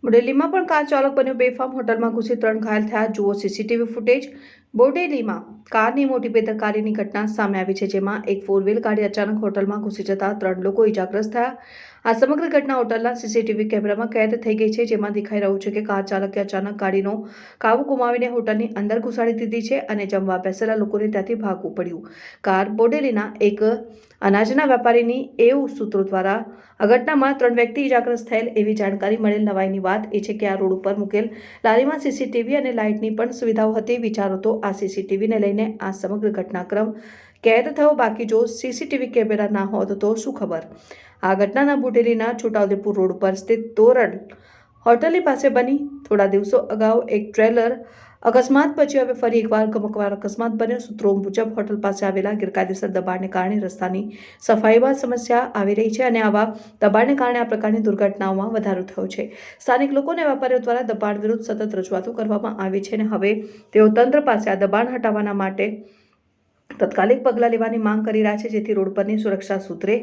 બોડેલીમાં પણ કાર ચાલક બન્યો બેફામ, હોટલમાં ઘૂસી 3 ઘાયલ થયા, જુઓ સીસીટીવી ફૂટેજ। બોડેલીમાં કારની મોટી બેદરકારીની ઘટના સામે આવી છે, જેમાં એક 4 વ્હીલ ગાડી અચાનક હોટલમાં ઘૂસી જતા 3 લોકો ઇજાગ્રસ્ત થયા। આ સમગ્ર ઘટના હોટલના સીસીટીવી કેમેરામાં કેદ થઈ ગઈ છે, જેમાં દેખાઈ રહ્યું છે કે કાર ચાલકે અચાનક ગાડીનો કાબુ ગુમાવીને હોટલની અંદર ઘુસાડી દીધી છે અને જમવા બેસેલા લોકોને ત્યાંથી ભાગવું પડ્યું। કાર બોડેલીના એક અનાજના વેપારીની એવું સૂત્રો દ્વારા આ ઘટનામાં 3 વ્યક્તિ ઇજાગ્રસ્ત થયેલ એવી જાણકારી મળેલ। નવાઈની વાત એ છે કે આ રોડ ઉપર મૂકેલ લારીમાં સીસીટીવી અને લાઇટની પણ સુવિધાઓ હતી। વિચારો તો આ સીસીટીવીને લઈને આ સમગ્ર ઘટનાક્રમ કેદ થયો, બાકી જો સીસીટીવી કેમેરા ના હોત તો શું ખબર। આ ઘટનાના બોડેલીના છોટાઉદેપુર રોડ પર સ્થિત તોરણ હોટલની પાસે બની। થોડા દિવસો અગાઉ એક ટ્રેલર અકસ્માત પછી હવે ફરી એકવાર ગમખ્વાર અકસ્માત બન્યો। સૂત્રો મુજબ હોટલ પાસે આવેલા ગેરકાયદેસર દબાણને કારણે રસ્તાની સફાઈમાં સમસ્યા આવી રહી છે અને આવા દબાણને કારણે આ પ્રકારની દુર્ઘટનાઓમાં વધારો થયો છે। સ્થાનિક લોકો અને વેપારીઓ દ્વારા દબાણ વિરુદ્ધ સતત રજૂઆતો કરવામાં આવી છે અને હવે તેઓ તંત્ર પાસે આ દબાણ હટાવવા માટે તાત્કાલિક પગલાં લેવાની માંગ કરી રહ્યા છે, જેથી રોડ પરની સુરક્ષા સુધરે।